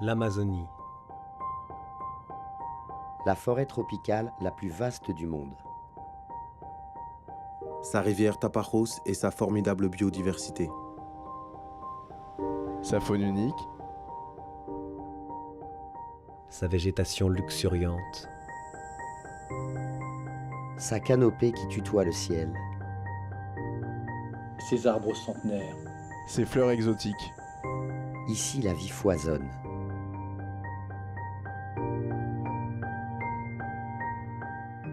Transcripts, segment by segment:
L'Amazonie. La forêt tropicale la plus vaste du monde. Sa rivière Tapajós et sa formidable biodiversité. Sa faune unique. Sa végétation luxuriante. Sa canopée qui tutoie le ciel. Ses arbres centenaires. Ses fleurs exotiques. Ici, la vie foisonne.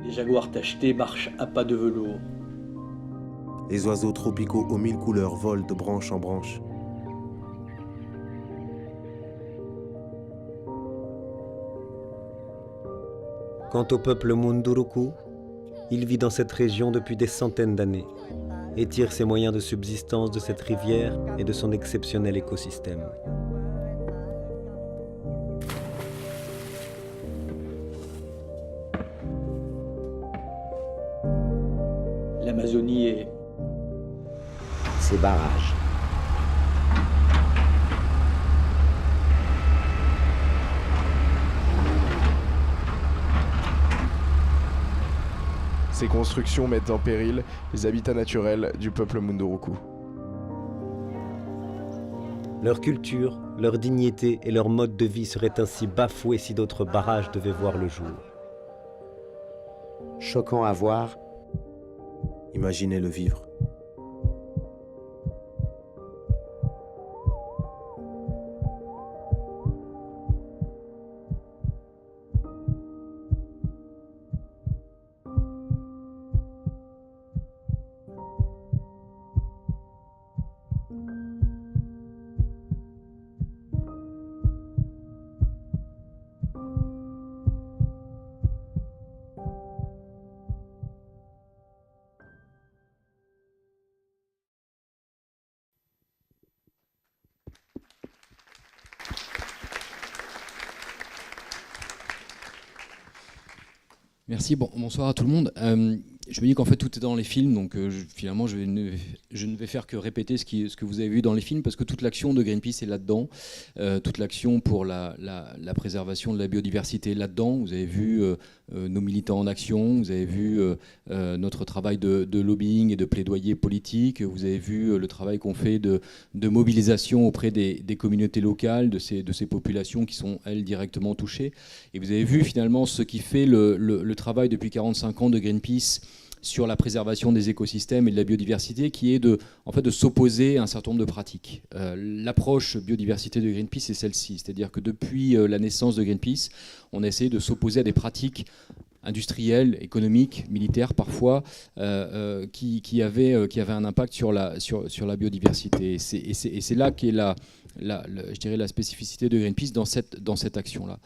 Les jaguars tachetés marchent à pas de velours. Les oiseaux tropicaux aux 1000 couleurs volent de branche en branche. Quant au peuple Munduruku, il vit dans cette région depuis des centaines d'années et tire ses moyens de subsistance de cette rivière et de son exceptionnel écosystème. L'Amazonie est Ses barrages. Ces constructions mettent en péril les habitats naturels du peuple Munduruku. Leur culture, leur dignité et leur mode de vie seraient ainsi bafoués si d'autres barrages devaient voir le jour. Choquant à voir, Imaginez le vivre. Merci, bonsoir à tout le monde. Je me dis qu'en fait tout est dans les films, donc finalement je ne vais faire que répéter ce que vous avez vu dans les films, parce que toute l'action de Greenpeace est là-dedans, toute l'action pour la préservation de la biodiversité est là-dedans. Vous avez vu nos militants en action, vous avez vu notre travail de lobbying et de plaidoyer politique, vous avez vu le travail qu'on fait de mobilisation auprès des communautés locales, de ces populations qui sont, elles, directement touchées. Et vous avez vu finalement ce qui fait le travail depuis 45 ans de Greenpeace sur la préservation des écosystèmes et de la biodiversité, qui est de s'opposer à un certain nombre de pratiques. L'approche biodiversité de Greenpeace est celle-ci, c'est-à-dire que depuis la naissance de Greenpeace, on a essayé de s'opposer à des pratiques industrielles, économiques, militaires parfois, qui avaient un impact sur la biodiversité. Et c'est là qu'est je dirais la spécificité de Greenpeace dans cette action-là.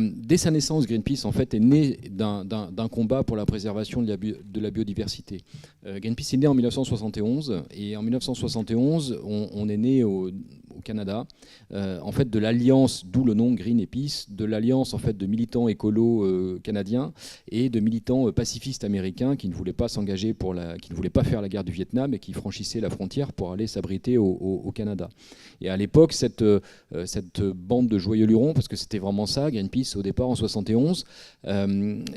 Dès sa naissance, Greenpeace en fait est né d'un combat pour la préservation de la biodiversité. Greenpeace est né en 1971, et en 1971, on est né au Canada, en fait de l'alliance, d'où le nom Green et Peace, de l'alliance en fait de militants écolos canadiens et de militants pacifistes américains qui ne voulaient pas s'engager qui ne voulaient pas faire la guerre du Vietnam et qui franchissaient la frontière pour aller s'abriter au Canada. Et à l'époque, cette bande de joyeux lurons, parce que c'était vraiment ça, Greenpeace au départ en 71,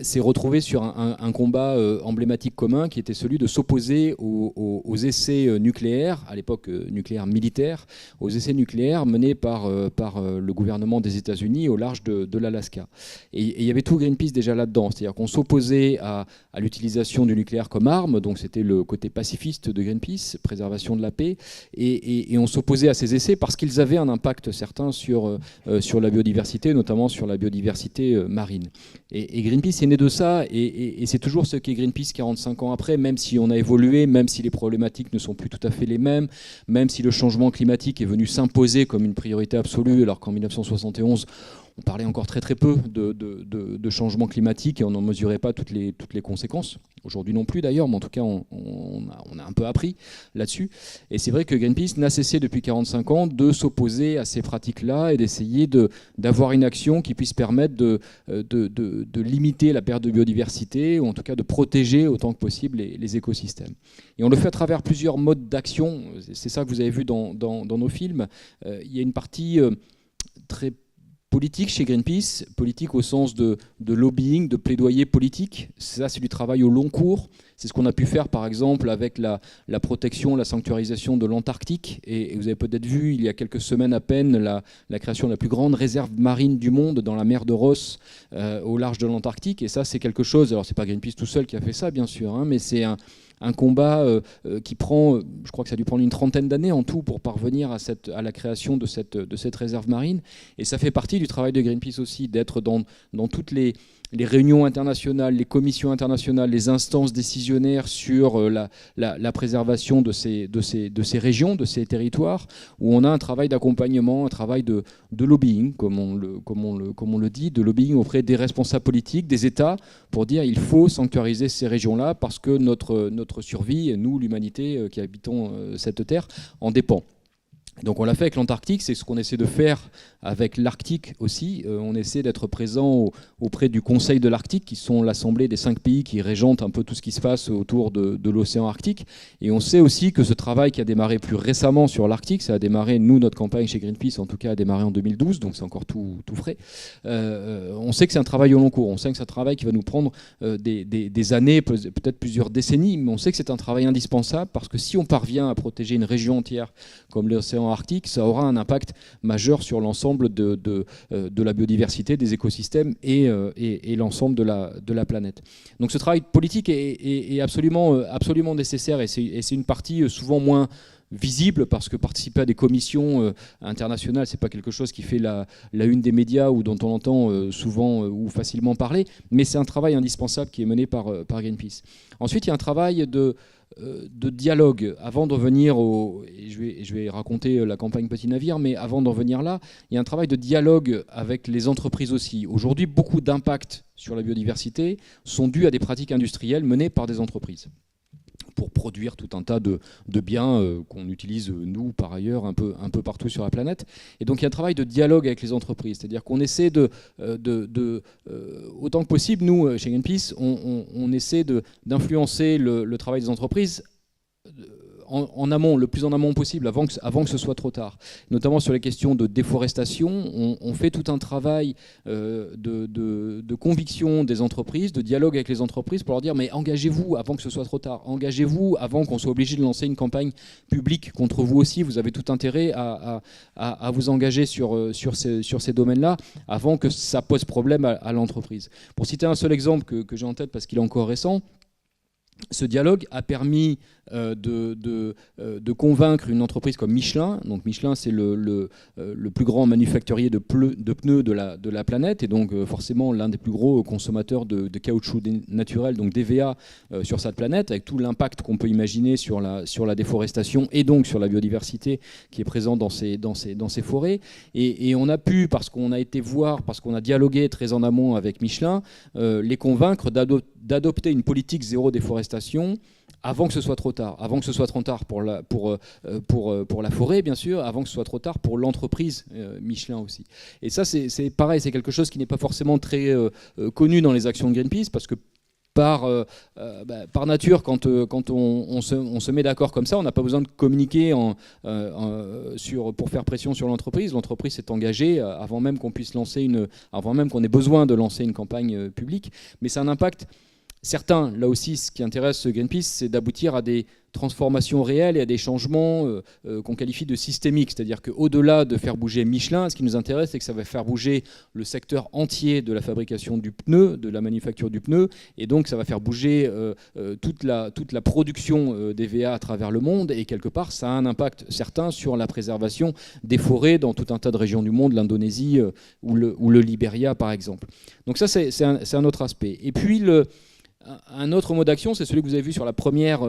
s'est retrouvée sur un combat emblématique commun qui était celui de s'opposer aux essais nucléaires, à l'époque nucléaires militaires, aux essais nucléaires menés par le gouvernement des États-Unis au large de l'Alaska. Et il y avait tout Greenpeace déjà là-dedans, c'est-à-dire qu'on s'opposait à l'utilisation du nucléaire comme arme, donc c'était le côté pacifiste de Greenpeace, préservation de la paix, et on s'opposait à ces essais parce qu'ils avaient un impact certain sur la biodiversité, notamment sur la biodiversité marine. Et Greenpeace est né de ça, et c'est toujours ce qu'est Greenpeace 45 ans après, même si on a évolué, même si les problématiques ne sont plus tout à fait les mêmes, même si le changement climatique est venu s'imposer comme une priorité absolue, alors qu'en 1971, on parlait encore très peu de changement climatique et on n'en mesurait pas toutes les conséquences. Aujourd'hui non plus d'ailleurs, mais en tout cas on a un peu appris là-dessus. Et c'est vrai que Greenpeace n'a cessé depuis 45 ans de s'opposer à ces pratiques-là et d'essayer d'avoir une action qui puisse permettre de limiter la perte de biodiversité, ou en tout cas de protéger autant que possible les écosystèmes. Et on le fait à travers plusieurs modes d'action. C'est ça que vous avez vu dans nos films. Il y a une partie très politique chez Greenpeace, politique au sens de lobbying, de plaidoyer politique. Ça, c'est du travail au long cours. C'est ce qu'on a pu faire, par exemple, avec la protection, la sanctuarisation de l'Antarctique. Et vous avez peut-être vu, il y a quelques semaines à peine, la création de la plus grande réserve marine du monde dans la mer de Ross, au large de l'Antarctique. Et ça, c'est quelque chose... Alors, c'est pas Greenpeace tout seul qui a fait ça, bien sûr, hein, mais c'est un combat qui prend, je crois que ça a dû prendre une trentaine d'années en tout pour parvenir à la création de cette réserve marine. Et ça fait partie du travail de Greenpeace aussi, d'être dans toutes les réunions internationales, les commissions internationales, les instances décisionnaires sur la préservation de ces régions, de ces territoires, où on a un travail d'accompagnement, un travail de lobbying, comme on le dit, de lobbying auprès des responsables politiques, des États, pour dire il faut sanctuariser ces régions-là parce que notre survie, nous, l'humanité qui habitons cette terre, en dépend. Donc on l'a fait avec l'Antarctique, c'est ce qu'on essaie de faire avec l'Arctique aussi. On essaie d'être présent auprès du Conseil de l'Arctique, qui sont l'assemblée des 5 pays qui régentent un peu tout ce qui se passe autour de l'océan Arctique. Et on sait aussi que ce travail qui a démarré plus récemment sur l'Arctique, ça a démarré, nous, notre campagne chez Greenpeace, en tout cas, a démarré en 2012, donc c'est encore tout frais. On sait que c'est un travail au long cours, on sait que c'est un travail qui va nous prendre des années, peut-être plusieurs décennies, mais on sait que c'est un travail indispensable parce que si on parvient à protéger une région entière comme l'océan Arctique, ça aura un impact majeur sur l'ensemble de la biodiversité, des écosystèmes et l'ensemble de la planète. Donc ce travail politique est absolument nécessaire et c'est une partie souvent moins visible parce que participer à des commissions internationales, c'est pas quelque chose qui fait la une des médias ou dont on entend souvent ou facilement parler, mais c'est un travail indispensable qui est mené par Greenpeace. Ensuite, il y a un travail de dialogue. Avant d'en venir et je vais raconter la campagne Petit Navire, mais avant d'en venir là, il y a un travail de dialogue avec les entreprises aussi. Aujourd'hui, beaucoup d'impacts sur la biodiversité sont dus à des pratiques industrielles menées par des entreprises pour produire tout un tas de biens qu'on utilise, nous, par ailleurs, un peu partout sur la planète. Et donc, il y a un travail de dialogue avec les entreprises. C'est-à-dire qu'on essaie autant que possible, nous, chez Greenpeace, on essaie d'influencer le travail des entreprises en amont, le plus en amont possible, avant que ce soit trop tard. Notamment sur les questions de déforestation, on fait tout un travail de conviction des entreprises, de dialogue avec les entreprises pour leur dire mais engagez-vous avant que ce soit trop tard, engagez-vous avant qu'on soit obligé de lancer une campagne publique contre vous aussi, vous avez tout intérêt à vous engager sur ces domaines-là avant que ça pose problème à l'entreprise. Pour citer un seul exemple que j'ai en tête parce qu'il est encore récent, ce dialogue a permis de convaincre une entreprise comme Michelin. Donc Michelin, c'est le plus grand manufacturier de pneus de la planète et donc forcément l'un des plus gros consommateurs de caoutchouc naturel, donc d'EVA sur cette planète, avec tout l'impact qu'on peut imaginer sur la déforestation et donc sur la biodiversité qui est présente dans ces forêts. Et on a pu, parce qu'on a été voir, parce qu'on a dialogué très en amont avec Michelin, les convaincre d'adopter une politique zéro déforestation avant que ce soit trop tard. Avant que ce soit trop tard pour la forêt, bien sûr, avant que ce soit trop tard pour l'entreprise Michelin aussi. Et ça, c'est pareil, c'est quelque chose qui n'est pas forcément très connu dans les actions de Greenpeace, parce que par nature, quand on se met d'accord comme ça, on n'a pas besoin de communiquer pour faire pression sur l'entreprise. L'entreprise s'est engagée avant même qu'on puisse avant même qu'on ait besoin de lancer une campagne publique. Mais c'est un impact certain. Là aussi, ce qui intéresse Greenpeace, c'est d'aboutir à des transformations réelles et à des changements qu'on qualifie de systémiques. C'est-à-dire qu'au-delà de faire bouger Michelin, ce qui nous intéresse, c'est que ça va faire bouger le secteur entier de la fabrication du pneu, de la manufacture du pneu, et donc ça va faire bouger toute la production d'EVA à travers le monde, et quelque part, ça a un impact certain sur la préservation des forêts dans tout un tas de régions du monde, l'Indonésie ou le Libéria, par exemple. Donc ça, c'est un autre aspect. Et puis, un autre mode d'action, c'est celui que vous avez vu sur la première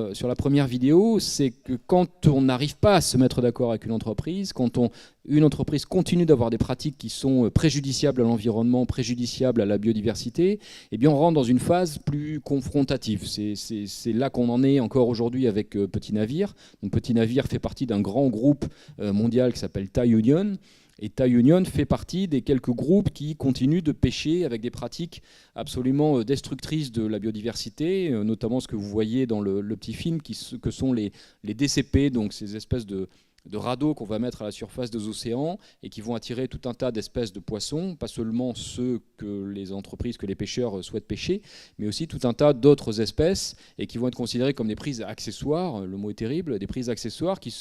vidéo, c'est que quand on n'arrive pas à se mettre d'accord avec une entreprise, quand une entreprise continue d'avoir des pratiques qui sont préjudiciables à l'environnement, préjudiciables à la biodiversité, eh bien on rentre dans une phase plus confrontative. C'est là qu'on en est encore aujourd'hui avec Petit Navire. Donc, Petit Navire fait partie d'un grand groupe mondial qui s'appelle Thai Union. Et Thai Union fait partie des quelques groupes qui continuent de pêcher avec des pratiques absolument destructrices de la biodiversité, notamment ce que vous voyez dans le petit film, que sont les DCP, donc ces espèces de radeaux qu'on va mettre à la surface des océans et qui vont attirer tout un tas d'espèces de poissons, pas seulement ceux que les entreprises, que les pêcheurs souhaitent pêcher, mais aussi tout un tas d'autres espèces et qui vont être considérées comme des prises accessoires, le mot est terrible, des prises accessoires qui,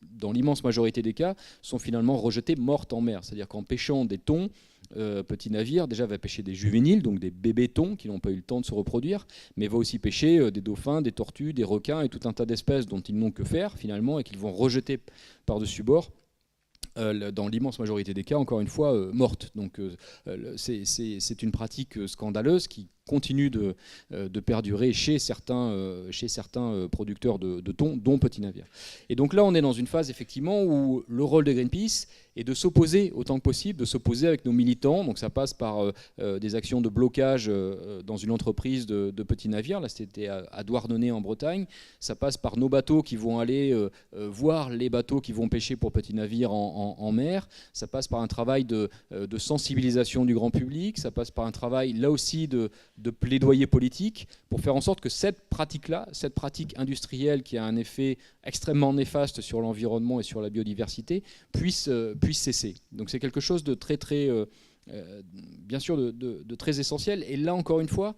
dans l'immense majorité des cas, sont finalement rejetées mortes en mer. C'est-à-dire qu'en pêchant des thons, petit navire déjà va pêcher des juvéniles, donc des bébés thons qui n'ont pas eu le temps de se reproduire, mais va aussi pêcher des dauphins, des tortues, des requins et tout un tas d'espèces dont ils n'ont que faire finalement et qu'ils vont rejeter par-dessus bord. Dans l'immense majorité des cas, encore une fois, mortes. Donc c'est une pratique scandaleuse qui continue de perdurer chez certains producteurs de thon, dont Petit Navire. Et donc là, on est dans une phase effectivement où le rôle de Greenpeace est de s'opposer autant que possible, de s'opposer avec nos militants. Donc ça passe par des actions de blocage dans une entreprise de Petit Navire. Là, c'était à Douarnenez en Bretagne. Ça passe par nos bateaux qui vont aller voir les bateaux qui vont pêcher pour Petit Navire en mer. Ça passe par un travail de sensibilisation du grand public. Ça passe par un travail, là aussi, de plaidoyer politique pour faire en sorte que cette pratique-là, cette pratique industrielle qui a un effet extrêmement néfaste sur l'environnement et sur la biodiversité, puisse cesser. Donc c'est quelque chose de très, très, bien sûr, de très essentiel. Et là, encore une fois,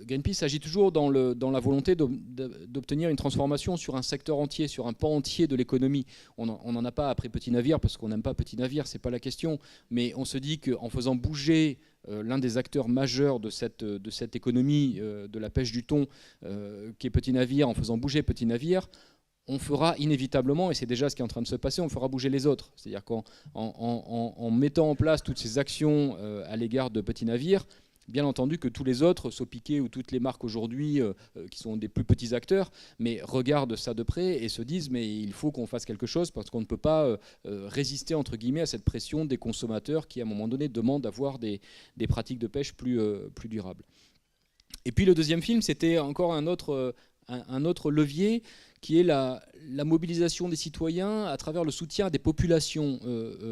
Greenpeace agit toujours dans la volonté d'obtenir une transformation sur un secteur entier, sur un pan entier de l'économie. On n'en a pas après Petit Navire parce qu'on n'aime pas Petit Navire, c'est pas la question. Mais on se dit qu'en faisant bouger l'un des acteurs majeurs de cette économie de la pêche du thon, qui est Petit Navire, en faisant bouger Petit Navire, on fera inévitablement, et c'est déjà ce qui est en train de se passer, on fera bouger les autres. C'est-à-dire qu'en mettant en place toutes ces actions à l'égard de Petit Navire, bien entendu que tous les autres, Sopiquet ou toutes les marques aujourd'hui qui sont des plus petits acteurs, mais regardent ça de près et se disent mais il faut qu'on fasse quelque chose parce qu'on ne peut pas résister entre guillemets à cette pression des consommateurs qui à un moment donné demandent d'avoir des pratiques de pêche plus durables. Et puis le deuxième film, c'était encore un autre levier qui est la mobilisation des citoyens à travers le soutien des populations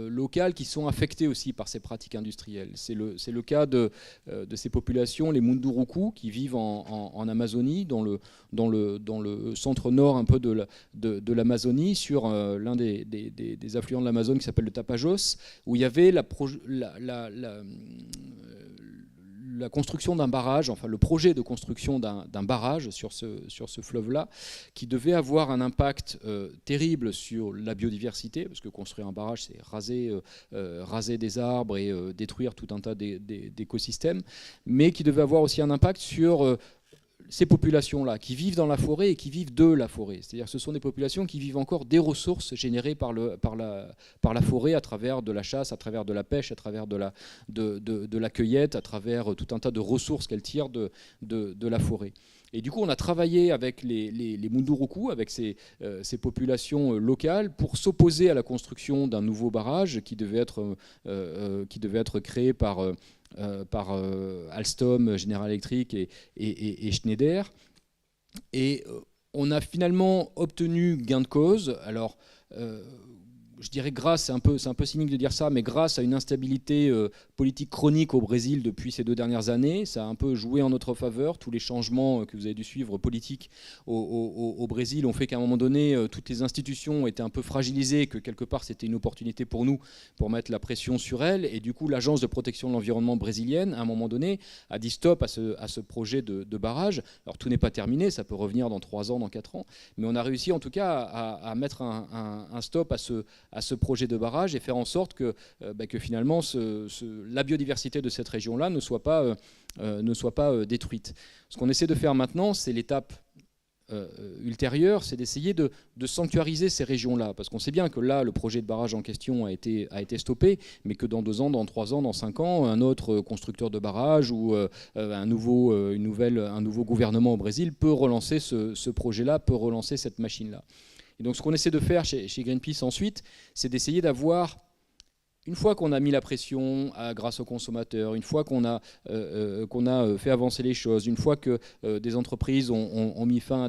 locales qui sont affectées aussi par ces pratiques industrielles. C'est le cas de ces populations, les Munduruku, qui vivent en Amazonie, dans le centre-nord un peu de l'Amazonie, sur l'un des affluents de l'Amazone qui s'appelle le Tapajós, où il y avait la construction d'un barrage, enfin le projet de construction d'un barrage sur ce fleuve-là, qui devait avoir un impact terrible sur la biodiversité, parce que construire un barrage, c'est raser des arbres et détruire tout un tas d'écosystèmes, mais qui devait avoir aussi un impact sur ces populations-là, qui vivent dans la forêt et qui vivent de la forêt. C'est-à-dire que ce sont des populations qui vivent encore des ressources générées par la forêt à travers de la chasse, à travers de la pêche, à travers de la cueillette, à travers tout un tas de ressources qu'elles tirent de la forêt. Et du coup, on a travaillé avec les Munduruku, avec ces populations locales, pour s'opposer à la construction d'un nouveau barrage qui devait être créé par Alstom, General Electric et Schneider. Et on a finalement obtenu gain de cause. Alors, je dirais c'est un peu cynique de dire ça, mais grâce à une instabilité politique chronique au Brésil depuis ces 2 dernières années, ça a un peu joué en notre faveur. Tous les changements que vous avez dû suivre politiques au Brésil ont fait qu'à un moment donné, toutes les institutions étaient un peu fragilisées, que quelque part c'était une opportunité pour nous pour mettre la pression sur elles. Et du coup, l'agence de protection de l'environnement brésilienne, à un moment donné, a dit stop à ce projet de barrage. Alors tout n'est pas terminé, ça peut revenir dans 3 ans, dans 4 ans, mais on a réussi en tout cas à mettre un stop à ce projet de barrage et faire en sorte que finalement la biodiversité de cette région-là ne soit pas détruite. Ce qu'on essaie de faire maintenant, c'est l'étape ultérieure, c'est d'essayer de sanctuariser ces régions-là. Parce qu'on sait bien que là, le projet de barrage en question a été stoppé, mais que dans 2 ans, dans 3 ans, dans 5 ans, un autre constructeur de barrage ou un nouveau gouvernement au Brésil peut relancer ce projet-là, peut relancer cette machine-là. Et donc ce qu'on essaie de faire chez Greenpeace ensuite, c'est d'essayer d'avoir, une fois qu'on a mis la pression grâce aux consommateurs, une fois qu'on a fait avancer les choses, une fois que des entreprises ont mis fin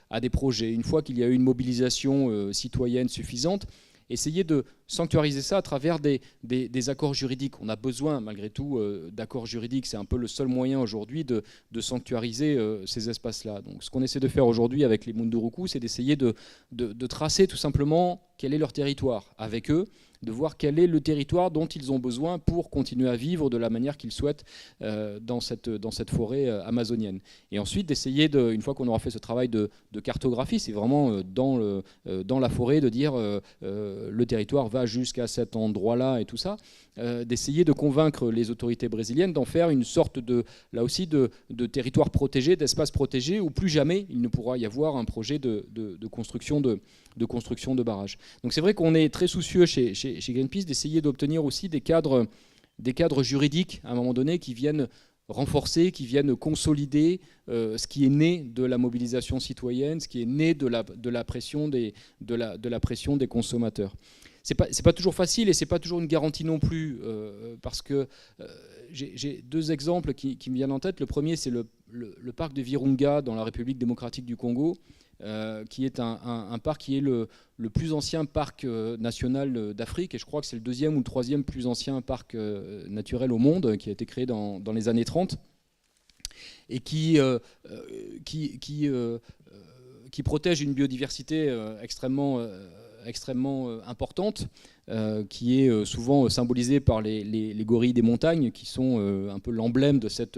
à des projets, une fois qu'il y a eu une mobilisation citoyenne suffisante, essayer de sanctuariser ça à travers des accords juridiques. On a besoin malgré tout d'accords juridiques, c'est un peu le seul moyen aujourd'hui de sanctuariser ces espaces-là. Donc ce qu'on essaie de faire aujourd'hui avec les Munduruku, c'est d'essayer de tracer tout simplement quel est leur territoire avec eux, de voir quel est le territoire dont ils ont besoin pour continuer à vivre de la manière qu'ils souhaitent dans cette forêt amazonienne. Et ensuite d'essayer, une fois qu'on aura fait ce travail de cartographie, c'est vraiment dans la forêt de dire le territoire va jusqu'à cet endroit-là et tout ça, d'essayer de convaincre les autorités brésiliennes d'en faire une sorte là aussi de territoire protégé, d'espace protégé, où plus jamais il ne pourra y avoir un projet de construction de barrages. Donc c'est vrai qu'on est très soucieux chez Greenpeace d'essayer d'obtenir aussi des cadres juridiques à un moment donné qui viennent renforcer, qui viennent consolider ce qui est né de la mobilisation citoyenne, ce qui est né de la pression des consommateurs. C'est pas toujours facile et c'est pas toujours une garantie non plus, parce que j'ai deux exemples qui me viennent en tête. Le premier, c'est le parc de Virunga dans la République démocratique du Congo, qui est un parc qui est le plus ancien parc national d'Afrique, et je crois que c'est le deuxième ou le troisième plus ancien parc naturel au monde, qui a été créé dans les années 30, et qui protège une biodiversité extrêmement importante, qui est souvent symbolisée par les gorilles des montagnes, qui sont un peu l'emblème de cette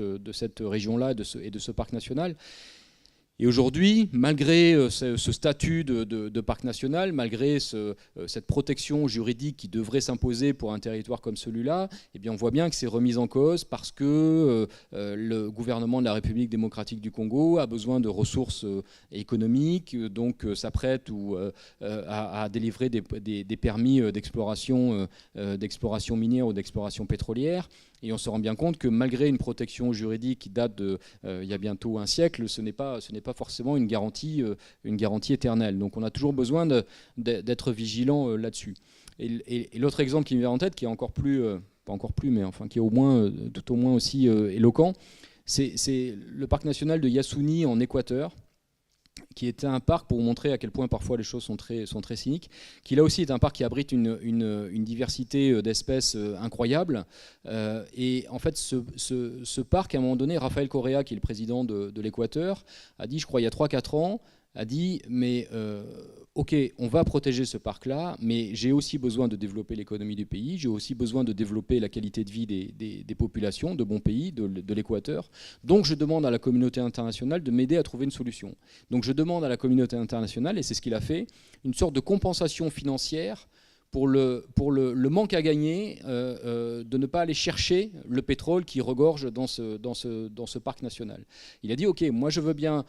région-là et de ce parc national. Et aujourd'hui, malgré ce statut de parc national, malgré cette protection juridique qui devrait s'imposer pour un territoire comme celui-là, eh bien on voit bien que c'est remis en cause parce que le gouvernement de la République démocratique du Congo a besoin de ressources économiques, donc s'apprête à délivrer des permis d'exploration minière ou d'exploration pétrolière. Et on se rend bien compte que malgré une protection juridique qui date il y a bientôt un siècle, ce n'est pas forcément une garantie éternelle. Donc on a toujours besoin d'être vigilant là-dessus. Et l'autre exemple qui me vient en tête, qui est encore plus, pas encore plus, mais enfin qui est tout au moins aussi éloquent, c'est le parc national de Yasuni en Équateur, qui était un parc, pour vous montrer à quel point parfois les choses sont très cyniques, qui là aussi est un parc qui abrite une diversité d'espèces incroyable. Et en fait, ce parc, à un moment donné, Rafael Correa, qui est le président de l'Équateur, a dit, je crois il y a 3-4 ans, a dit, mais ok, on va protéger ce parc-là, mais j'ai aussi besoin de développer l'économie du pays, j'ai aussi besoin de développer la qualité de vie des populations de mon pays, de l'Équateur. Donc je demande à la communauté internationale de m'aider à trouver une solution. Donc je demande à la communauté internationale, et c'est ce qu'il a fait, une sorte de compensation financière pour le manque à gagner de ne pas aller chercher le pétrole qui regorge dans ce parc national. Il a dit, ok, moi je veux bien,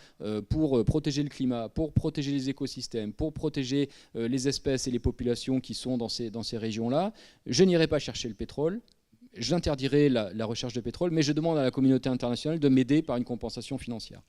pour protéger le climat, pour protéger les écosystèmes, pour protéger les espèces et les populations qui sont dans ces régions-là, je n'irai pas chercher le pétrole, j'interdirai la recherche de pétrole, mais je demande à la communauté internationale de m'aider par une compensation financière.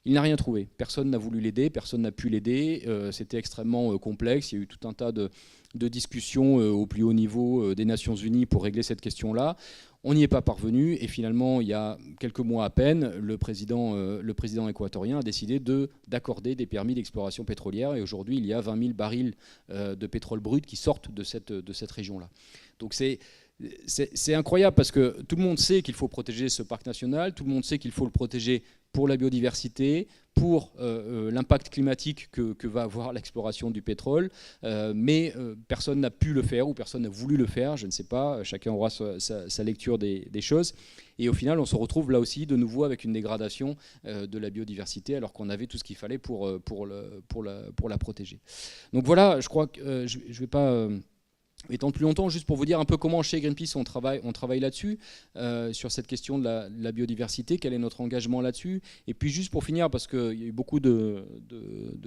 Il n'a rien trouvé. Personne n'a voulu l'aider, personne n'a pu l'aider. C'était extrêmement complexe. Il y a eu tout un tas de discussions au plus haut niveau des Nations Unies pour régler cette question-là. On n'y est pas parvenu. Et finalement, il y a quelques mois à peine, le président équatorien a décidé d'accorder des permis d'exploration pétrolière. Et aujourd'hui, il y a 20 000 barils de pétrole brut qui sortent de cette région-là. Donc c'est incroyable parce que tout le monde sait qu'il faut protéger ce parc national, tout le monde sait qu'il faut le protéger pour la biodiversité, pour l'impact climatique que va avoir l'exploration du pétrole, mais personne n'a pu le faire ou personne n'a voulu le faire, je ne sais pas, chacun aura sa lecture des choses. Et au final, on se retrouve là aussi de nouveau avec une dégradation de la biodiversité alors qu'on avait tout ce qu'il fallait pour la protéger. Donc voilà, je crois que je ne vais pas étendre plus longtemps, juste pour vous dire un peu comment chez Greenpeace on travaille là-dessus, sur cette question de la biodiversité, quel est notre engagement là-dessus. Et puis juste pour finir, parce qu'il y a eu beaucoup de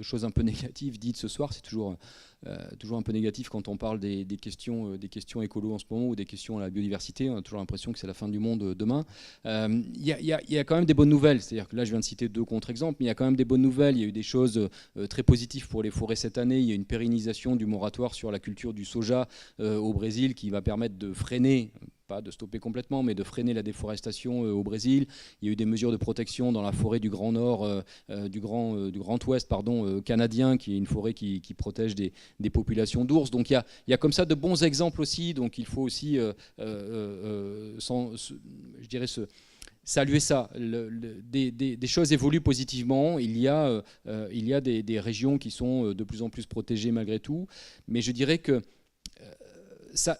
choses un peu négatives dites ce soir, c'est toujours un peu négatif quand on parle des questions écolo en ce moment ou des questions à la biodiversité, on a toujours l'impression que c'est la fin du monde demain. Il y a quand même des bonnes nouvelles, c'est-à-dire que là je viens de citer 2 contre-exemples, mais il y a quand même des bonnes nouvelles. Il y a eu des choses très positives pour les forêts cette année. Il y a une pérennisation du moratoire sur la culture du soja au Brésil qui va permettre de freiner, pas de stopper complètement, mais de freiner la déforestation au Brésil. Il y a eu des mesures de protection dans la forêt du Grand Nord, du Grand Ouest canadien, qui est une forêt qui protège des populations d'ours. Donc il y a comme ça de bons exemples aussi. Donc il faut aussi, je dirais, saluer ça. Des choses évoluent positivement. Il y a des régions qui sont de plus en plus protégées malgré tout. Mais je dirais que ça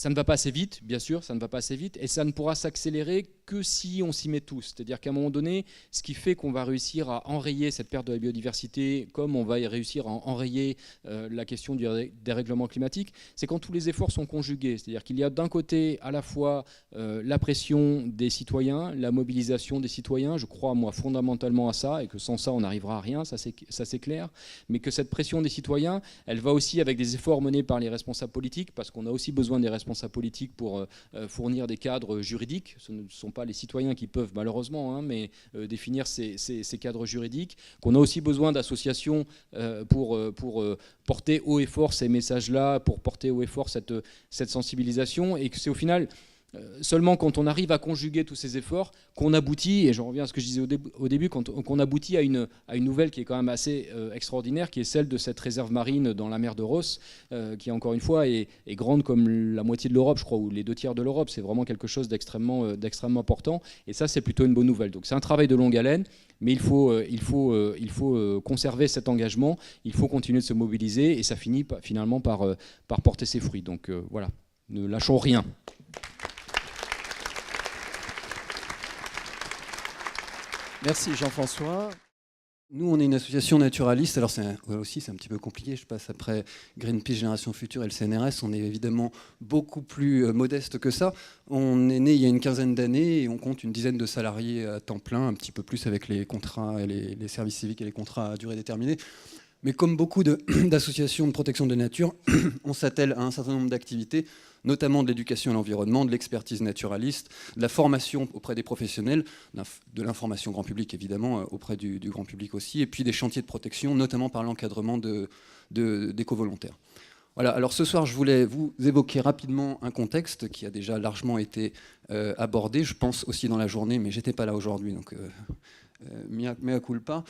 ne va pas assez vite, bien sûr, ça ne va pas assez vite, et ça ne pourra s'accélérer que si on s'y met tous. C'est-à-dire qu'à un moment donné, ce qui fait qu'on va réussir à enrayer cette perte de la biodiversité, comme on va réussir à enrayer la question du dérèglement climatique, c'est quand tous les efforts sont conjugués. C'est-à-dire qu'il y a d'un côté à la fois la pression des citoyens, la mobilisation des citoyens, je crois moi fondamentalement à ça, et que sans ça on n'arrivera à rien, ça c'est clair, mais que cette pression des citoyens, elle va aussi avec des efforts menés par les responsables politiques, parce qu'on a aussi besoin des responsables politiques pour fournir des cadres juridiques. Ce ne sont pas les citoyens qui peuvent malheureusement, mais définir ces cadres juridiques, qu'on a aussi besoin d'associations pour porter haut et fort ces messages-là, pour porter haut et fort cette sensibilisation, et que c'est au final seulement quand on arrive à conjuguer tous ces efforts qu'on aboutit, et je reviens à ce que je disais au début, qu'on aboutit à une nouvelle qui est quand même assez extraordinaire, qui est celle de cette réserve marine dans la mer de Ross, qui encore une fois est grande comme la moitié de l'Europe, je crois, ou les 2/3 de l'Europe. C'est vraiment quelque chose d'extrêmement important, et ça c'est plutôt une bonne nouvelle. Donc c'est un travail de longue haleine, mais il faut conserver cet engagement, il faut continuer de se mobiliser, et ça finit finalement par porter ses fruits. Donc voilà, ne lâchons rien. Merci Jean-François. Nous, on est une association naturaliste. Alors c'est un petit peu compliqué. Je passe après Greenpeace, Génération Future et le CNRS. On est évidemment beaucoup plus modeste que ça. On est né il y a une quinzaine d'années et on compte une dizaine de salariés à temps plein, un petit peu plus avec les contrats et les services civiques et les contrats à durée déterminée. Mais comme beaucoup d'associations de protection de la nature, on s'attelle à un certain nombre d'activités, notamment de l'éducation à l'environnement, de l'expertise naturaliste, de la formation auprès des professionnels, de l'information grand public évidemment, auprès du grand public aussi, et puis des chantiers de protection, notamment par l'encadrement d'éco-volontaires. Voilà, alors ce soir, je voulais vous évoquer rapidement un contexte qui a déjà largement été abordé, je pense aussi dans la journée, mais j'étais pas là aujourd'hui, donc mea culpa.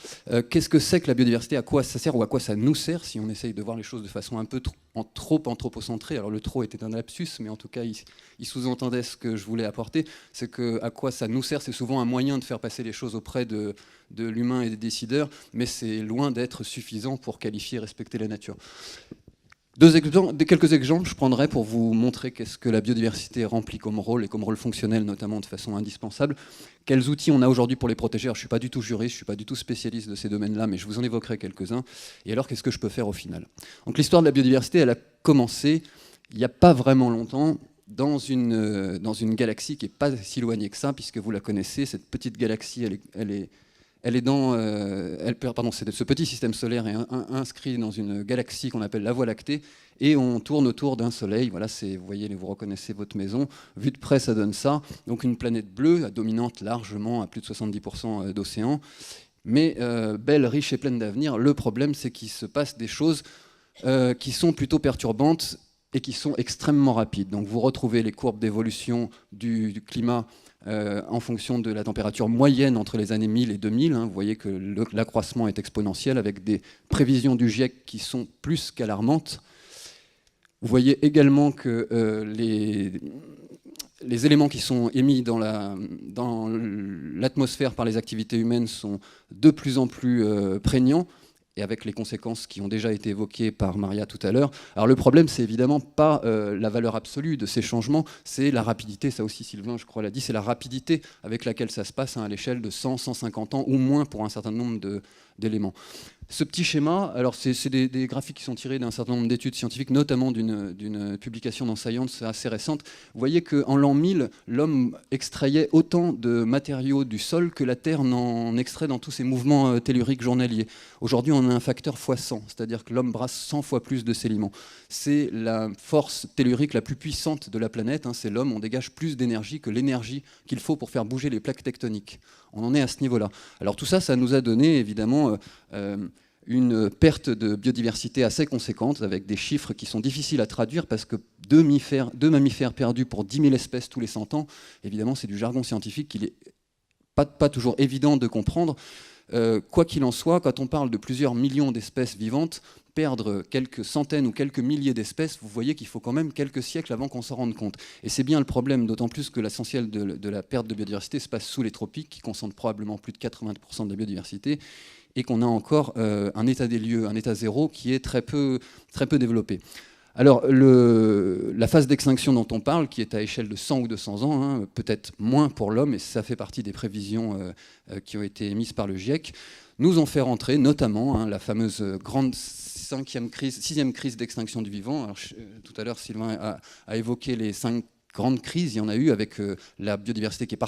Qu'est-ce que c'est que la biodiversité? À quoi ça sert ou à quoi ça nous sert, si on essaye de voir les choses de façon un peu trop anthropocentrée? Alors le trop était un lapsus, mais en tout cas, il sous-entendait ce que je voulais apporter. C'est que à quoi ça nous sert, c'est souvent un moyen de faire passer les choses auprès de l'humain et des décideurs, mais c'est loin d'être suffisant pour qualifier et respecter la nature. Quelques exemples je prendrai pour vous montrer qu'est-ce que la biodiversité remplit comme rôle, et comme rôle fonctionnel notamment de façon indispensable. Quels outils on a aujourd'hui pour les protéger? Alors, je ne suis pas du tout juriste, je ne suis pas du tout spécialiste de ces domaines-là, mais je vous en évoquerai quelques-uns. Et alors, qu'est-ce que je peux faire au final? Donc l'histoire de la biodiversité, elle a commencé il n'y a pas vraiment longtemps, dans une galaxie qui n'est pas si éloignée que ça, puisque vous la connaissez, cette petite galaxie, ce petit système solaire est inscrit dans une galaxie qu'on appelle la Voie lactée, et on tourne autour d'un soleil. Voilà, vous voyez, vous reconnaissez votre maison. Vu de près, ça donne ça. Donc une planète bleue, dominante largement à plus de 70% d'océan, mais belle, riche et pleine d'avenir. Le problème, c'est qu'il se passe des choses qui sont plutôt perturbantes et qui sont extrêmement rapides. Donc vous retrouvez les courbes d'évolution du climat en fonction de la température moyenne entre les années 1000 et 2000. Vous voyez que l'accroissement est exponentiel, avec des prévisions du GIEC qui sont plus qu'alarmantes. Vous voyez également que les éléments qui sont émis dans l'atmosphère par les activités humaines sont de plus en plus prégnants, et avec les conséquences qui ont déjà été évoquées par Maria tout à l'heure. Alors le problème, c'est évidemment pas la valeur absolue de ces changements, c'est la rapidité, ça aussi Sylvain, je crois, l'a dit, c'est la rapidité avec laquelle ça se passe à l'échelle de 100, 150 ans ou moins pour un certain nombre d'éléments. Ce petit schéma, alors c'est des graphiques qui sont tirés d'un certain nombre d'études scientifiques, notamment d'une publication dans Science assez récente. Vous voyez qu'en l'an 1000, l'homme extrayait autant de matériaux du sol que la Terre n'en extrait dans tous ses mouvements telluriques journaliers. Aujourd'hui, on a un facteur x100, c'est-à-dire que l'homme brasse 100 fois plus de sédiments. C'est la force tellurique la plus puissante de la planète, c'est l'homme, on dégage plus d'énergie que l'énergie qu'il faut pour faire bouger les plaques tectoniques. On en est à ce niveau-là. Alors tout ça, ça nous a donné évidemment une perte de biodiversité assez conséquente, avec des chiffres qui sont difficiles à traduire, parce que deux mammifères perdus pour 10 000 espèces tous les 100 ans, évidemment c'est du jargon scientifique qu'il n'est pas toujours évident de comprendre. Quoi qu'il en soit, quand on parle de plusieurs millions d'espèces vivantes, perdre quelques centaines ou quelques milliers d'espèces, vous voyez qu'il faut quand même quelques siècles avant qu'on s'en rende compte. Et c'est bien le problème, d'autant plus que l'essentiel de la perte de biodiversité se passe sous les tropiques, qui concentrent probablement plus de 80% de la biodiversité, et qu'on a encore un état des lieux, un état zéro, qui est très peu développé. Alors, la phase d'extinction dont on parle, qui est à échelle de 100 ou 200 ans, hein, peut-être moins pour l'homme, et ça fait partie des prévisions qui ont été émises par le GIEC, nous ont fait rentrer notamment la fameuse grande sixième crise d'extinction du vivant. Alors, tout à l'heure, Sylvain a évoqué les 5 grandes crises. Il y en a eu avec la biodiversité qui est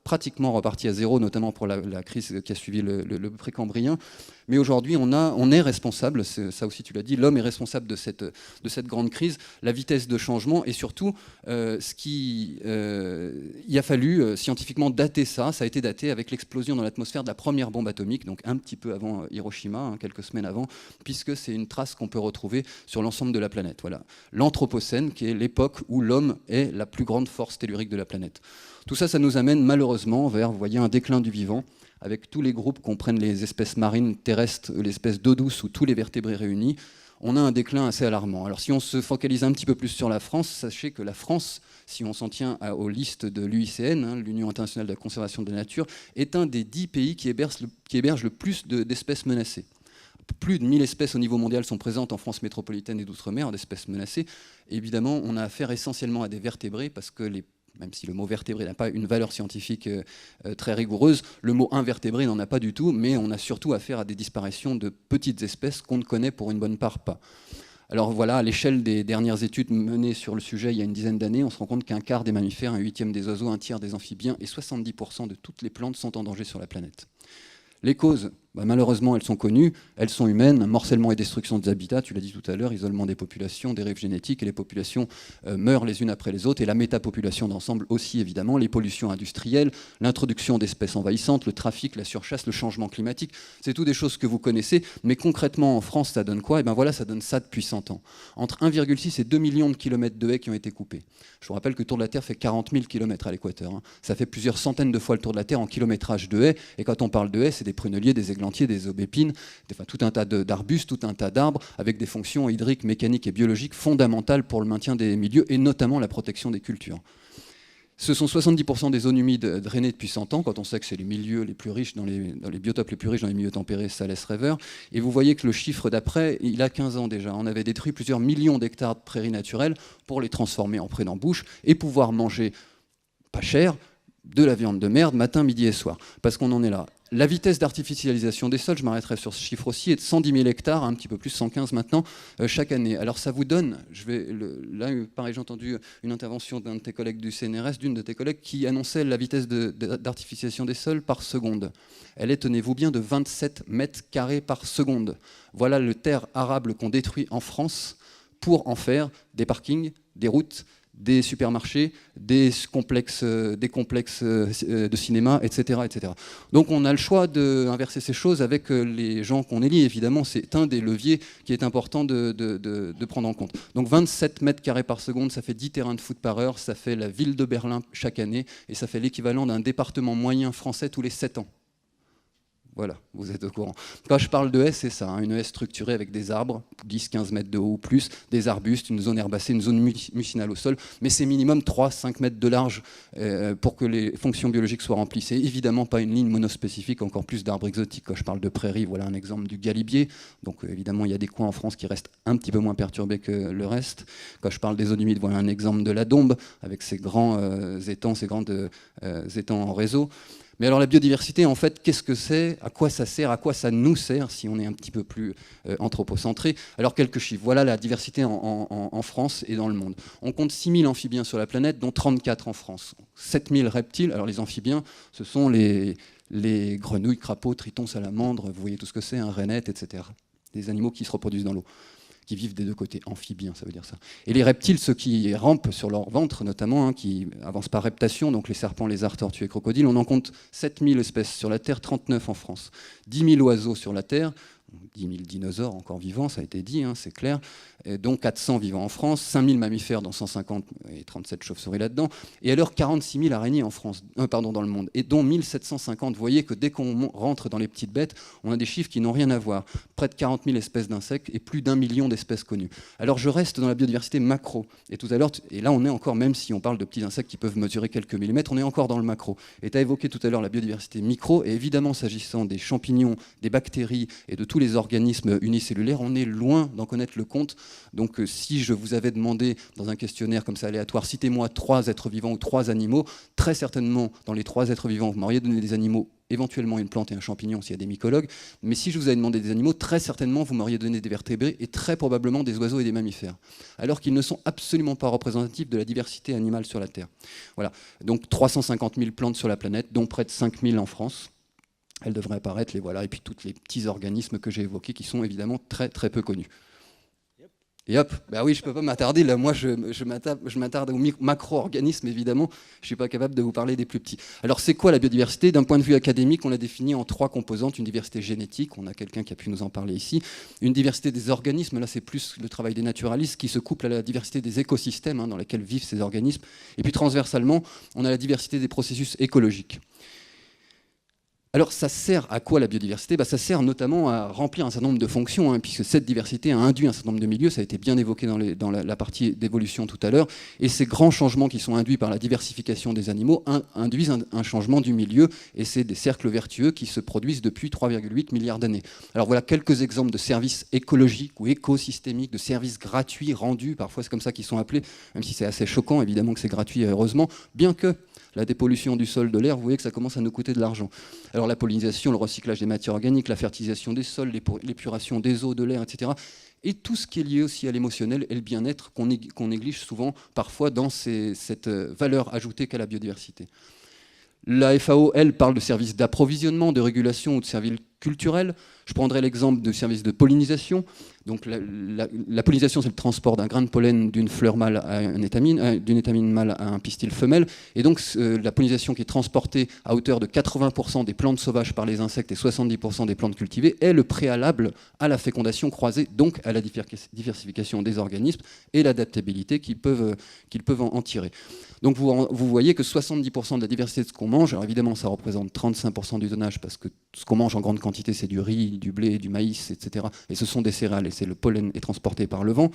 pratiquement repartie à zéro, notamment pour la crise qui a suivi le précambrien. Mais aujourd'hui, on est responsable, ça aussi tu l'as dit, l'homme est responsable de cette grande crise, la vitesse de changement, et surtout, il a fallu scientifiquement dater ça. Ça a été daté avec l'explosion dans l'atmosphère de la première bombe atomique, donc un petit peu avant Hiroshima, quelques semaines avant, puisque c'est une trace qu'on peut retrouver sur l'ensemble de la planète. Voilà. L'Anthropocène, qui est l'époque où l'homme est la plus grande force tellurique de la planète. Tout ça, ça nous amène malheureusement vers, vous voyez, un déclin du vivant, avec tous les groupes, qu'on prenne les espèces marines, terrestres, l'espèce d'eau douce ou tous les vertébrés réunis, on a un déclin assez alarmant. Alors si on se focalise un petit peu plus sur la France, sachez que la France, si on s'en tient aux listes de l'UICN, l'Union internationale de la conservation de la nature, est un des 10 pays qui héberge le plus d'espèces menacées. Plus de 1000 espèces au niveau mondial sont présentes en France métropolitaine et d'outre-mer, d'espèces menacées. Et évidemment, on a affaire essentiellement à des vertébrés, parce que même si le mot vertébré n'a pas une valeur scientifique très rigoureuse, le mot invertébré n'en a pas du tout, mais on a surtout affaire à des disparitions de petites espèces qu'on ne connaît pour une bonne part pas. Alors voilà, à l'échelle des dernières études menées sur le sujet il y a une dizaine d'années, on se rend compte qu'un quart des mammifères, un huitième des oiseaux, un tiers des amphibiens et 70% de toutes les plantes sont en danger sur la planète. Les causes, malheureusement, elles sont connues, elles sont humaines, morcellement et destruction des habitats, tu l'as dit tout à l'heure, isolement des populations, dérive génétique, et les populations meurent les unes après les autres, et la métapopulation d'ensemble aussi, évidemment, les pollutions industrielles, l'introduction d'espèces envahissantes, le trafic, la surchasse, le changement climatique, c'est tout des choses que vous connaissez, mais concrètement, en France, ça donne quoi? Et bien voilà, ça donne ça depuis 100 ans. Entre 1,6 et 2 millions de kilomètres de haies qui ont été coupés. Je vous rappelle que le tour de la Terre fait 40 000 kilomètres à l'équateur. Hein. Ça fait plusieurs centaines de fois le tour de la Terre en kilométrage de haies, et quand on parle de haies, c'est des pruneliers, des églantiers, des aubépines, enfin, tout un tas d'arbustes, tout un tas d'arbres avec des fonctions hydriques, mécaniques et biologiques fondamentales pour le maintien des milieux et notamment la protection des cultures. Ce sont 70% des zones humides drainées depuis 100 ans, quand on sait que c'est les milieux les plus riches, dans les biotopes les plus riches dans les milieux tempérés, ça laisse rêveur. Et vous voyez que le chiffre d'après, il a 15 ans déjà. On avait détruit plusieurs millions d'hectares de prairies naturelles pour les transformer en prés d'embauche et pouvoir manger pas cher de la viande de merde matin, midi et soir. Parce qu'on en est là. La vitesse d'artificialisation des sols, je m'arrêterai sur ce chiffre aussi, est de 110 000 hectares, un petit peu plus, 115 maintenant, chaque année. Alors ça vous donne, là pareil, j'ai entendu une intervention d'un de tes collègues du CNRS, d'une de tes collègues, qui annonçait la vitesse d'artificialisation des sols par seconde. Elle est, tenez-vous bien, de 27 mètres carrés par seconde. Voilà le terre arable qu'on détruit en France pour en faire des parkings, des routes, des supermarchés, des complexes de cinéma, etc., etc. Donc on a le choix d'inverser ces choses avec les gens qu'on élit. Évidemment, c'est un des leviers qui est important de prendre en compte. Donc 27 mètres carrés par seconde, ça fait 10 terrains de foot par heure, ça fait la ville de Berlin chaque année, et ça fait l'équivalent d'un département moyen français tous les 7 ans. Voilà, vous êtes au courant. Quand je parle de haie, c'est ça, une haie structurée avec des arbres, 10-15 mètres de haut ou plus, des arbustes, une zone herbacée, une zone mucinale au sol, mais c'est minimum 3-5 mètres de large pour que les fonctions biologiques soient remplies. C'est évidemment pas une ligne monospécifique, encore plus d'arbres exotiques. Quand je parle de prairies, voilà un exemple du galibier. Donc évidemment, il y a des coins en France qui restent un petit peu moins perturbés que le reste. Quand je parle des zones humides, voilà un exemple de la Dombe, avec ses grands étangs, ses grands étangs en réseau. Mais alors la biodiversité, en fait, qu'est-ce que c'est? À quoi ça sert? À quoi ça nous sert, si on est un petit peu plus anthropocentré? Alors quelques chiffres. Voilà la diversité en France et dans le monde. On compte 6000 amphibiens sur la planète, dont 34 en France. 7000 reptiles. Alors les amphibiens, ce sont les grenouilles, crapauds, tritons, salamandres, vous voyez tout ce que c'est, rainettes, etc. Des animaux qui se reproduisent dans l'eau, qui vivent des deux côtés, amphibiens, ça veut dire ça. Et les reptiles, ceux qui rampent sur leur ventre notamment, qui avancent par reptation, donc les serpents, lézards, tortues et crocodiles, on en compte 7000 espèces sur la Terre, 39 en France. 10 000 oiseaux sur la Terre, 10 000 dinosaures encore vivants, ça a été dit, hein, c'est clair, et dont 400 vivant en France, 5 000 mammifères, dont 150 et 37 chauves-souris là-dedans, et alors 46 000 araignées en France, dans le monde, et dont 1750. Vous voyez que dès qu'on rentre dans les petites bêtes, on a des chiffres qui n'ont rien à voir. Près de 40 000 espèces d'insectes et plus d'1 million d'espèces connues. Alors je reste dans la biodiversité macro. Et tout à l'heure, et là on est encore, même si on parle de petits insectes qui peuvent mesurer quelques millimètres, on est encore dans le macro. Et tu as évoqué tout à l'heure la biodiversité micro, et évidemment s'agissant des champignons, des bactéries et de tous les organismes unicellulaires, on est loin d'en connaître le compte. Donc si je vous avais demandé dans un questionnaire comme ça aléatoire, citez-moi 3 êtres vivants ou 3 animaux, très certainement dans les 3 êtres vivants, vous m'auriez donné des animaux, éventuellement une plante et un champignon s'il y a des mycologues, mais si je vous avais demandé des animaux, très certainement vous m'auriez donné des vertébrés et très probablement des oiseaux et des mammifères, alors qu'ils ne sont absolument pas représentatifs de la diversité animale sur la Terre. Voilà, donc 350 000 plantes sur la planète, dont près de 5 000 en France. Elles devraient apparaître, les voilà, et puis tous les petits organismes que j'ai évoqués qui sont évidemment très très peu connus. Et hop, bah oui, je ne peux pas m'attarder, là, moi je m'attarde aux macro-organismes, évidemment, je ne suis pas capable de vous parler des plus petits. Alors c'est quoi la biodiversité? D'un point de vue académique, on l'a définie en 3 composantes, une diversité génétique, on a quelqu'un qui a pu nous en parler ici, une diversité des organismes, là c'est plus le travail des naturalistes qui se couple à la diversité des écosystèmes dans lesquels vivent ces organismes, et puis transversalement, on a la diversité des processus écologiques. Alors ça sert à quoi la biodiversité? Ça sert notamment à remplir un certain nombre de fonctions, puisque cette diversité a induit un certain nombre de milieux, ça a été bien évoqué dans la partie d'évolution tout à l'heure, et ces grands changements qui sont induits par la diversification des animaux induisent un changement du milieu, et c'est des cercles vertueux qui se produisent depuis 3,8 milliards d'années. Alors voilà quelques exemples de services écologiques ou écosystémiques, de services gratuits rendus, parfois c'est comme ça qu'ils sont appelés, même si c'est assez choquant évidemment que c'est gratuit heureusement, bien que la dépollution du sol, de l'air, vous voyez que ça commence à nous coûter de l'argent. Alors la pollinisation, le recyclage des matières organiques, la fertilisation des sols, l'épuration des eaux, de l'air, etc. Et tout ce qui est lié aussi à l'émotionnel et le bien-être qu'on néglige souvent, parfois, dans cette valeur ajoutée qu'a la biodiversité. La FAO, elle, parle de services d'approvisionnement, de régulation ou de services culturels. Je prendrai l'exemple de services de pollinisation. Donc la pollinisation, c'est le transport d'un grain de pollen d'une fleur mâle à une étamine, d'une étamine mâle à un pistil femelle. Et donc la pollinisation qui est transportée à hauteur de 80% des plantes sauvages par les insectes et 70% des plantes cultivées est le préalable à la fécondation croisée, donc à la diversification des organismes et l'adaptabilité qu'ils peuvent en tirer. Donc vous voyez que 70% de la diversité de ce qu'on mange, alors évidemment ça représente 35% du tonnage parce que ce qu'on mange en grande quantité c'est du riz, du blé, du maïs, etc. Et ce sont des céréales et c'est le pollen est transporté par le vent.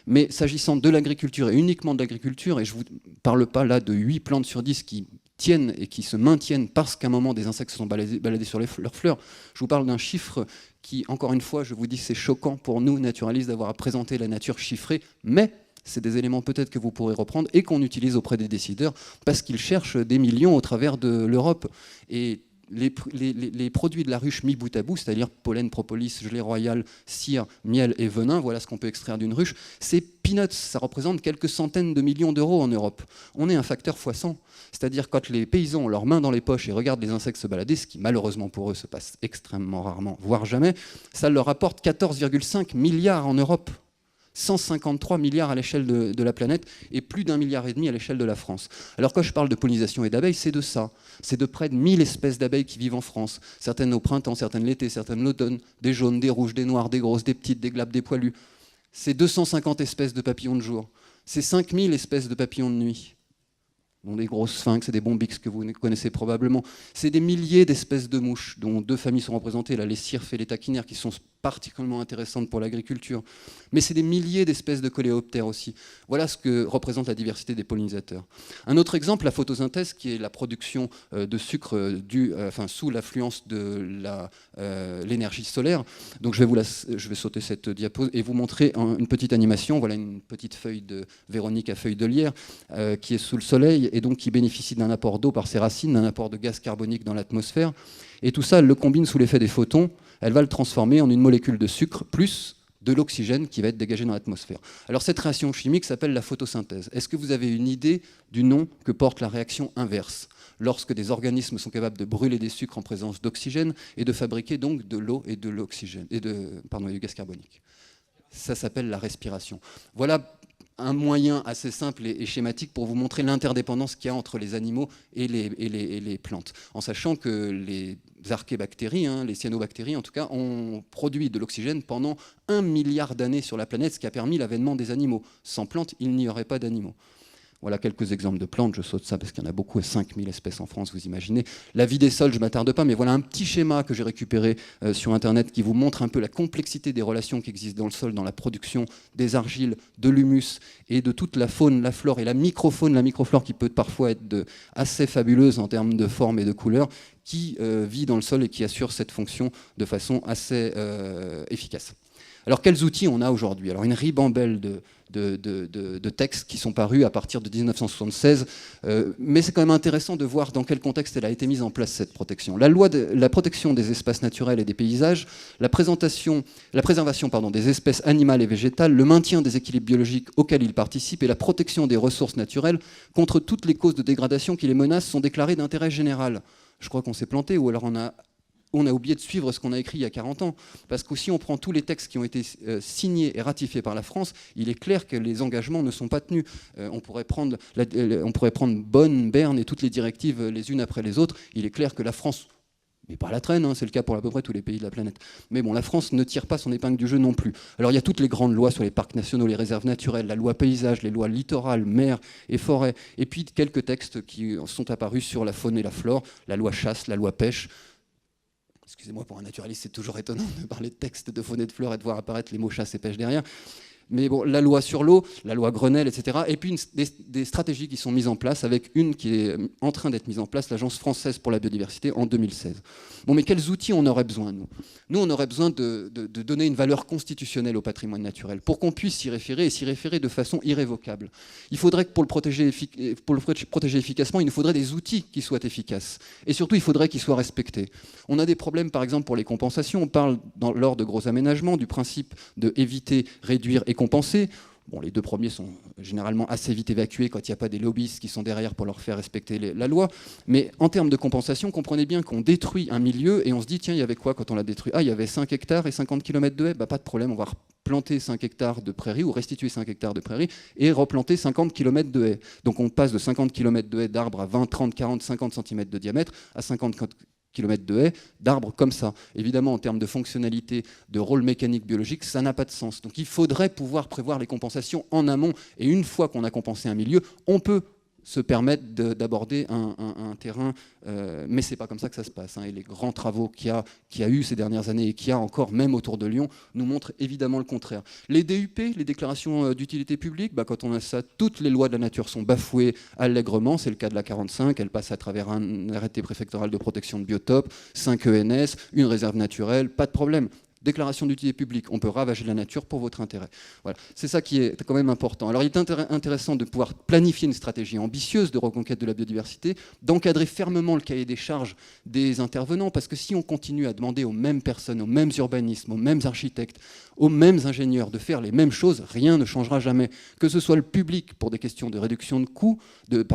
Mais s'agissant de l'agriculture et uniquement de l'agriculture, et je ne vous parle pas là de 8 plantes sur 10 qui tiennent et qui se maintiennent parce qu'à un moment des insectes se sont baladés sur leurs fleurs, je vous parle d'un chiffre qui, encore une fois, je vous dis c'est choquant pour nous naturalistes d'avoir à présenter la nature chiffrée, mais c'est des éléments peut-être que vous pourrez reprendre et qu'on utilise auprès des décideurs parce qu'ils cherchent des millions au travers de l'Europe. Et les produits de la ruche mis bout à bout, c'est-à-dire pollen, propolis, gelée royale, cire, miel et venin, voilà ce qu'on peut extraire d'une ruche, c'est peanuts, ça représente quelques centaines de millions d'euros en Europe. On est un facteur x100, c'est-à-dire quand les paysans ont leurs mains dans les poches et regardent les insectes se balader, ce qui malheureusement pour eux se passe extrêmement rarement, voire jamais, ça leur apporte 14,5 milliards en Europe. 153 milliards à l'échelle de la planète et plus d'1,5 milliard à l'échelle de la France. Alors quand je parle de pollinisation et d'abeilles, c'est de ça. C'est de près de 1000 espèces d'abeilles qui vivent en France. Certaines au printemps, certaines l'été, certaines l'automne. Des jaunes, des rouges, des noirs, des grosses, des petites, des glabres, des poilus. C'est 250 espèces de papillons de jour. C'est 5000 espèces de papillons de nuit. Dont des gros sphinx et des bombix que vous connaissez probablement. C'est des milliers d'espèces de mouches, dont 2 familles sont représentées, là, les cirphes et les taquinaires, qui sont particulièrement intéressantes pour l'agriculture. Mais c'est des milliers d'espèces de coléoptères aussi. Voilà ce que représente la diversité des pollinisateurs. Un autre exemple, la photosynthèse, qui est la production de sucre sous l'influence de l'énergie solaire. Donc je vais sauter cette diapo et vous montrer une petite animation. Voilà une petite feuille de Véronique à feuille de lierre qui est sous le soleil et donc qui bénéficie d'un apport d'eau par ses racines, d'un apport de gaz carbonique dans l'atmosphère. Et tout ça, elle le combine sous l'effet des photons. Elle va le transformer en une molécule de sucre plus de l'oxygène qui va être dégagé dans l'atmosphère. Alors cette réaction chimique s'appelle la photosynthèse. Est-ce que vous avez une idée du nom que porte la réaction inverse, lorsque des organismes sont capables de brûler des sucres en présence d'oxygène et de fabriquer donc de l'eau et de l'oxygène et du gaz carbonique? Ça s'appelle la respiration. Voilà un moyen assez simple et schématique pour vous montrer l'interdépendance qu'il y a entre les animaux et les plantes, en sachant que les archébactéries, les cyanobactéries en tout cas, ont produit de l'oxygène pendant 1 milliard d'années sur la planète, ce qui a permis l'avènement des animaux. Sans plantes, il n'y aurait pas d'animaux. Voilà quelques exemples de plantes, je saute ça parce qu'il y en a beaucoup, 5000 espèces en France, vous imaginez. La vie des sols, je ne m'attarde pas, mais voilà un petit schéma que j'ai récupéré sur Internet qui vous montre un peu la complexité des relations qui existent dans le sol, dans la production des argiles, de l'humus et de toute la faune, la flore et la microfaune, la microflore qui peut parfois être assez fabuleuse en termes de forme et de couleur, qui vit dans le sol et qui assure cette fonction de façon assez efficace. Alors quels outils on a aujourd'hui? Alors une ribambelle de textes qui sont parus à partir de 1976, mais c'est quand même intéressant de voir dans quel contexte elle a été mise en place, cette protection. La loi de la protection des espaces naturels et des paysages, la préservation des espèces animales et végétales, le maintien des équilibres biologiques auxquels ils participent et la protection des ressources naturelles contre toutes les causes de dégradation qui les menacent sont déclarées d'intérêt général. Je crois qu'on s'est planté, ou alors on a oublié de suivre ce qu'on a écrit il y a 40 ans. Parce que si on prend tous les textes qui ont été signés et ratifiés par la France, il est clair que les engagements ne sont pas tenus. On pourrait prendre Bonn, Berne et toutes les directives les unes après les autres. Il est clair que la France, mais pas à la traîne, c'est le cas pour à peu près tous les pays de la planète. Mais bon, la France ne tire pas son épingle du jeu non plus. Alors il y a toutes les grandes lois sur les parcs nationaux, les réserves naturelles, la loi paysage, les lois littorales, mer et forêt, et puis quelques textes qui sont apparus sur la faune et la flore, la loi chasse, la loi pêche. Excusez-moi, pour un naturaliste, c'est toujours étonnant de parler de texte de faune et de flore et de voir apparaître les mots chasse et pêche derrière. Mais bon, la loi sur l'eau, la loi Grenelle, etc. Et puis des stratégies qui sont mises en place, avec une qui est en train d'être mise en place, l'Agence française pour la biodiversité, en 2016. Bon, mais quels outils on aurait besoin, nous ? Nous, on aurait besoin de donner une valeur constitutionnelle au patrimoine naturel, pour qu'on puisse s'y référer, et s'y référer de façon irrévocable. Il faudrait que pour le protéger efficacement, il nous faudrait des outils qui soient efficaces. Et surtout, il faudrait qu'ils soient respectés. On a des problèmes, par exemple, pour les compensations. On parle, lors de gros aménagements, du principe de éviter, réduire et compenser. Bon, les deux premiers sont généralement assez vite évacués quand il n'y a pas des lobbyistes qui sont derrière pour leur faire respecter la loi. Mais en termes de compensation, comprenez bien qu'on détruit un milieu et on se dit, tiens, il y avait quoi quand on l'a détruit? Ah, il y avait 5 hectares et 50 km de haies. Bah, pas de problème, on va replanter 5 hectares de prairies ou restituer 5 hectares de prairies et replanter 50 km de haies. Donc on passe de 50 km de haies d'arbres à 20, 30, 40, 50 cm de diamètre à 50 km de haies d'arbres comme ça. Évidemment, en termes de fonctionnalité, de rôle mécanique biologique, ça n'a pas de sens. Donc il faudrait pouvoir prévoir les compensations en amont. Et une fois qu'on a compensé un milieu, on peut se permettre d'aborder un terrain, mais c'est pas comme ça que ça se passe. Et les grands travaux qu'il y a eu ces dernières années et qu'il y a encore, même autour de Lyon, nous montrent évidemment le contraire. Les DUP, les déclarations d'utilité publique, quand on a ça, toutes les lois de la nature sont bafouées allègrement. C'est le cas de la 45, elle passe à travers un arrêté préfectoral de protection de biotopes, 5 ENS, une réserve naturelle, pas de problème. Déclaration d'utilité publique, on peut ravager la nature pour votre intérêt. Voilà. C'est ça qui est quand même important. Alors il est intéressant de pouvoir planifier une stratégie ambitieuse de reconquête de la biodiversité, d'encadrer fermement le cahier des charges des intervenants, parce que si on continue à demander aux mêmes personnes, aux mêmes urbanismes, aux mêmes architectes, aux mêmes ingénieurs de faire les mêmes choses, rien ne changera jamais. Que ce soit le public pour des questions de réduction de coûts, de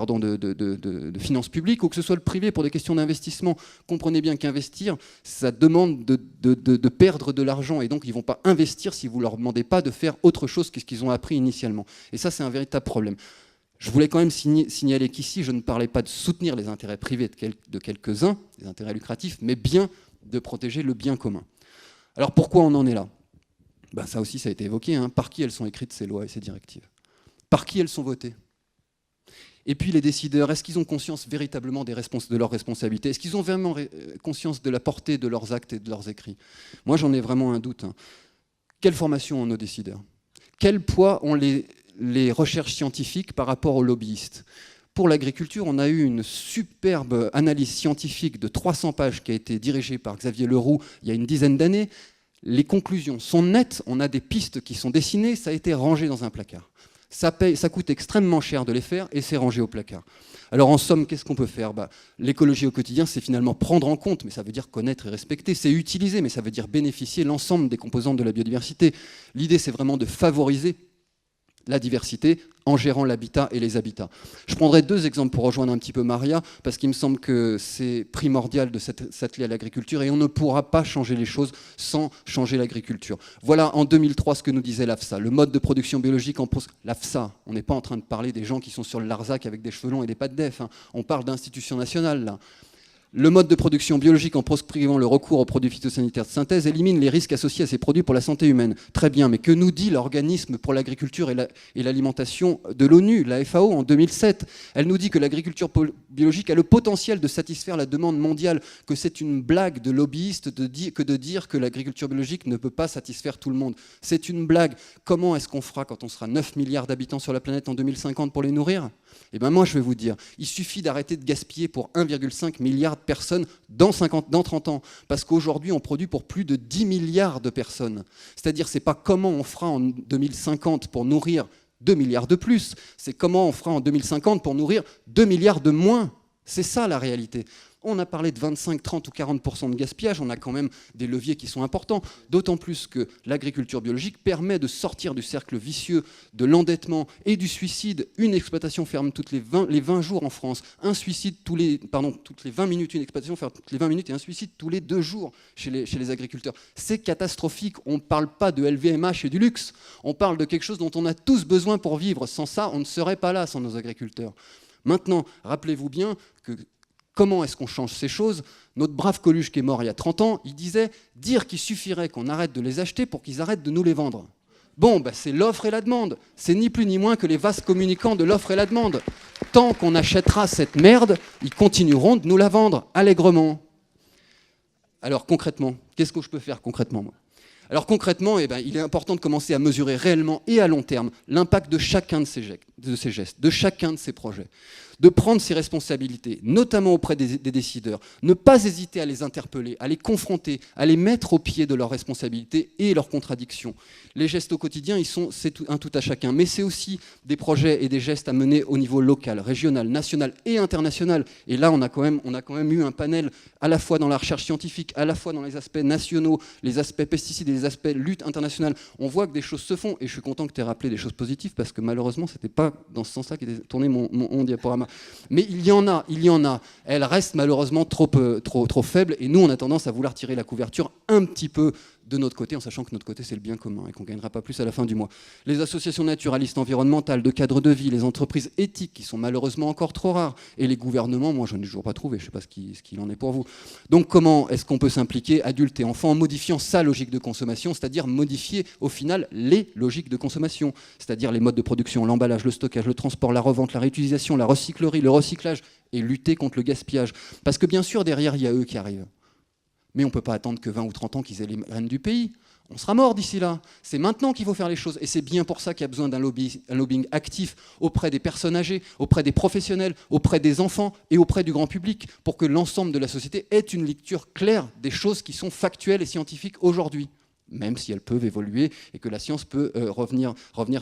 finances publiques, ou que ce soit le privé pour des questions d'investissement. Comprenez bien qu'investir, ça demande de perdre de l'argent, et donc ils ne vont pas investir si vous ne leur demandez pas de faire autre chose que ce qu'ils ont appris initialement. Et ça, c'est un véritable problème. Je voulais quand même signaler qu'ici, je ne parlais pas de soutenir les intérêts privés de quelques-uns, les intérêts lucratifs, mais bien de protéger le bien commun. Alors pourquoi on en est là ? Ça aussi, ça a été évoqué. Par qui elles sont écrites, ces lois et ces directives ? Par qui elles sont votées ? Et puis les décideurs, est-ce qu'ils ont conscience véritablement de leurs responsabilités? Est-ce qu'ils ont vraiment conscience de la portée de leurs actes et de leurs écrits? Moi, j'en ai vraiment un doute. Quelle formation ont nos décideurs? Quel poids ont les recherches scientifiques par rapport aux lobbyistes? Pour l'agriculture, on a eu une superbe analyse scientifique de 300 pages qui a été dirigée par Xavier Leroux il y a une dizaine d'années. Les conclusions sont nettes, on a des pistes qui sont dessinées, ça a été rangé dans un placard. Ça coûte extrêmement cher de les faire et c'est rangé au placard. Alors en somme, qu'est-ce qu'on peut faire? L'écologie au quotidien, c'est finalement prendre en compte, mais ça veut dire connaître et respecter. C'est utiliser, mais ça veut dire bénéficier l'ensemble des composantes de la biodiversité. L'idée, c'est vraiment de favoriser la diversité en gérant l'habitat et les habitats. Je prendrai 2 exemples pour rejoindre un petit peu Maria, parce qu'il me semble que c'est primordial de s'atteler à l'agriculture et on ne pourra pas changer les choses sans changer l'agriculture. Voilà en 2003 ce que nous disait l'AFSA. Le mode de production biologique en l'AFSA, on n'est pas en train de parler des gens qui sont sur le Larzac avec des cheveux longs et des pattes d'EF, hein. On parle d'institutions nationales là. Le mode de production biologique en proscrivant le recours aux produits phytosanitaires de synthèse élimine les risques associés à ces produits pour la santé humaine. Très bien, mais que nous dit l'organisme pour l'agriculture et l'alimentation de l'ONU, la FAO, en 2007 ? Elle nous dit que l'agriculture biologique a le potentiel de satisfaire la demande mondiale, que c'est une blague de lobbyistes que de dire que l'agriculture biologique ne peut pas satisfaire tout le monde. C'est une blague. Comment est-ce qu'on fera quand on sera 9 milliards d'habitants sur la planète en 2050 pour les nourrir ? Eh bien moi je vais vous dire, il suffit d'arrêter de gaspiller pour 1,5 milliard de personnes dans 30 ans. Parce qu'aujourd'hui on produit pour plus de 10 milliards de personnes. C'est-à-dire c'est pas comment on fera en 2050 pour nourrir 2 milliards de plus, c'est comment on fera en 2050 pour nourrir 2 milliards de moins. C'est ça la réalité. On a parlé de 25, 30 ou 40% de gaspillage, on a quand même des leviers qui sont importants, d'autant plus que l'agriculture biologique permet de sortir du cercle vicieux de l'endettement et du suicide. Une exploitation ferme toutes les 20 jours en France, un suicide toutes les 20 minutes, une exploitation ferme toutes les 20 minutes et un suicide tous les 2 jours chez les agriculteurs. C'est catastrophique, on ne parle pas de LVMH et du luxe, on parle de quelque chose dont on a tous besoin pour vivre. Sans ça, on ne serait pas là sans nos agriculteurs. Maintenant, rappelez-vous bien que comment est-ce qu'on change ces choses ? Notre brave Coluche qui est mort il y a 30 ans, il disait dire qu'il suffirait qu'on arrête de les acheter pour qu'ils arrêtent de nous les vendre. Bon, c'est l'offre et la demande. C'est ni plus ni moins que les vases communicants de l'offre et la demande. Tant qu'on achètera cette merde, ils continueront de nous la vendre allègrement. Alors concrètement, qu'est-ce que je peux faire concrètement moi ? Alors concrètement, il est important de commencer à mesurer réellement et à long terme l'impact de chacun de ces gestes, de chacun de ces projets, de prendre ses responsabilités, notamment auprès des décideurs, ne pas hésiter à les interpeller, à les confronter, à les mettre au pied de leurs responsabilités et leurs contradictions. Les gestes au quotidien, c'est un tout à chacun, mais c'est aussi des projets et des gestes à mener au niveau local, régional, national et international. Et là, on a quand même eu un panel à la fois dans la recherche scientifique, à la fois dans les aspects nationaux, les aspects pesticides et les aspects lutte internationale. On voit que des choses se font, et je suis content que tu aies rappelé des choses positives, parce que malheureusement, c'était pas dans ce sens-là qu'était tourné mon diaporama. Mais il y en a. Elles restent malheureusement trop faibles, et nous, on a tendance à vouloir tirer la couverture un petit peu de notre côté, en sachant que notre côté, c'est le bien commun et qu'on ne gagnera pas plus à la fin du mois. Les associations naturalistes environnementales, de cadres de vie, les entreprises éthiques, qui sont malheureusement encore trop rares, et les gouvernements, moi, je n'ai toujours pas trouvé, je ne sais pas ce qu'il en est pour vous. Donc, comment est-ce qu'on peut s'impliquer, adultes et enfants, en modifiant sa logique de consommation, c'est-à-dire modifier, au final, les logiques de consommation, c'est-à-dire les modes de production, l'emballage, le stockage, le transport, la revente, la réutilisation, la recyclerie, le recyclage, et lutter contre le gaspillage. Parce que, bien sûr, derrière, il y a eux qui arrivent. Mais on ne peut pas attendre que 20 ou 30 ans qu'ils aient les rênes du pays. On sera mort d'ici là. C'est maintenant qu'il faut faire les choses. Et c'est bien pour ça qu'il y a besoin d'un lobbying actif auprès des personnes âgées, auprès des professionnels, auprès des enfants et auprès du grand public, pour que l'ensemble de la société ait une lecture claire des choses qui sont factuelles et scientifiques aujourd'hui, même si elles peuvent évoluer et que la science peut revenir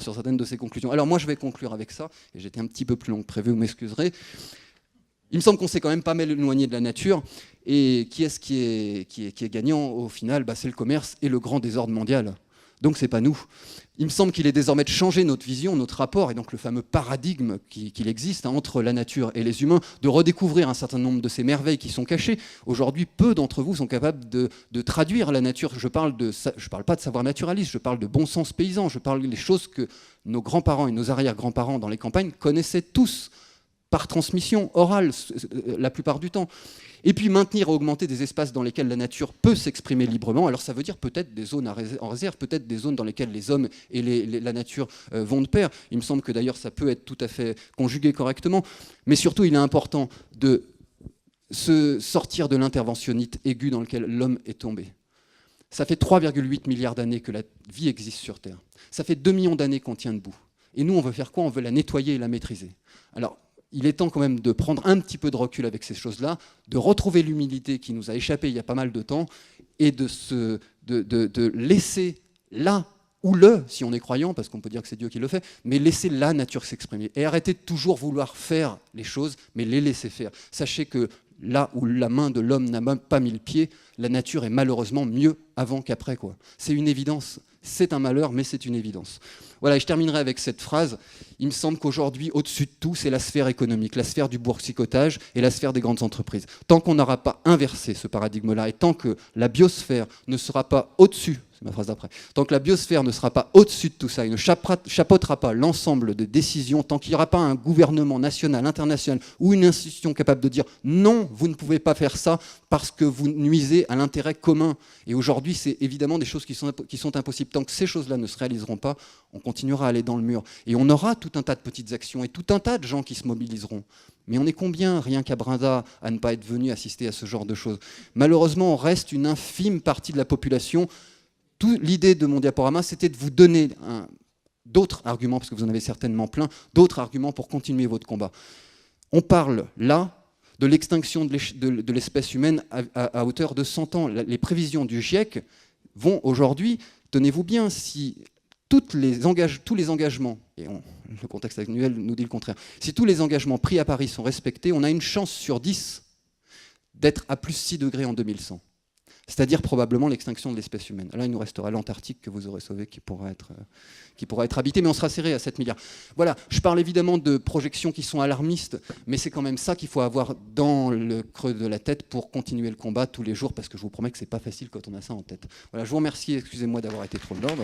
sur certaines de ses conclusions. Alors moi, je vais conclure avec ça, et j'étais un petit peu plus long que prévu, vous m'excuserez. Il me semble qu'on s'est quand même pas mal éloigné de la nature. Et qui est-ce qui est gagnant au final ? C'est le commerce et le grand désordre mondial. Donc c'est pas nous. Il me semble qu'il est désormais de changer notre vision, notre rapport, et donc le fameux paradigme qu'il existe entre la nature et les humains, de redécouvrir un certain nombre de ces merveilles qui sont cachées. Aujourd'hui, peu d'entre vous sont capables de traduire la nature. Je parle pas de savoir naturaliste, je parle de bon sens paysan, je parle des choses que nos grands-parents et nos arrière-grands-parents dans les campagnes connaissaient tous, par transmission orale, la plupart du temps. Et puis maintenir et augmenter des espaces dans lesquels la nature peut s'exprimer librement. Alors ça veut dire peut-être des zones en réserve, peut-être des zones dans lesquelles les hommes et la nature vont de pair. Il me semble que d'ailleurs ça peut être tout à fait conjugué correctement. Mais surtout, il est important de se sortir de l'interventionnite aiguë dans lequel l'homme est tombé. Ça fait 3,8 milliards d'années que la vie existe sur Terre. Ça fait 2 millions d'années qu'on tient debout. Et nous, on veut faire quoi ? On veut la nettoyer et la maîtriser. Alors, il est temps quand même de prendre un petit peu de recul avec ces choses-là, de retrouver l'humilité qui nous a échappé il y a pas mal de temps, et de laisser là, ou si on est croyant, parce qu'on peut dire que c'est Dieu qui le fait, mais laisser la nature s'exprimer. Et arrêter de toujours vouloir faire les choses, mais les laisser faire. Sachez que là où la main de l'homme n'a même pas mis le pied, la nature est malheureusement mieux avant qu'après, quoi. C'est une évidence. C'est un malheur, mais c'est une évidence. Voilà, et je terminerai avec cette phrase. Il me semble qu'aujourd'hui, au-dessus de tout, c'est la sphère économique, la sphère du boursicotage et la sphère des grandes entreprises. Tant qu'on n'aura pas inversé ce paradigme-là et tant que la biosphère ne sera pas au-dessus, c'est ma phrase d'après, tant que la biosphère ne sera pas au-dessus de tout ça et ne chapeautera pas l'ensemble des décisions, tant qu'il n'y aura pas un gouvernement national, international ou une institution capable de dire non, vous ne pouvez pas faire ça parce que vous nuisez à l'intérêt commun. Et aujourd'hui, c'est évidemment des choses qui sont impossibles. Tant que ces choses-là ne se réaliseront pas, on continuera à aller dans le mur. Et on aura tout un tas de petites actions et tout un tas de gens qui se mobiliseront. Mais on est combien, rien qu'à Brinda, à ne pas être venu assister à ce genre de choses? Malheureusement, on reste une infime partie de la population. L'idée de mon diaporama, c'était de vous donner d'autres arguments, parce que vous en avez certainement plein, d'autres arguments pour continuer votre combat. On parle là de l'extinction de l'espèce humaine à hauteur de 100 ans. Les prévisions du GIEC vont aujourd'hui, tenez-vous bien, si tous les engagements, et le contexte actuel nous dit le contraire, si tous les engagements pris à Paris sont respectés, on a une chance sur 10 d'être à plus 6 degrés en 2100. C'est-à-dire probablement l'extinction de l'espèce humaine. Là, il nous restera l'Antarctique que vous aurez sauvé, qui pourra être habité, mais on sera serré à 7 milliards. Voilà, je parle évidemment de projections qui sont alarmistes, mais c'est quand même ça qu'il faut avoir dans le creux de la tête pour continuer le combat tous les jours, parce que je vous promets que c'est pas facile quand on a ça en tête. Voilà, je vous remercie, excusez-moi d'avoir été trop d'ordre.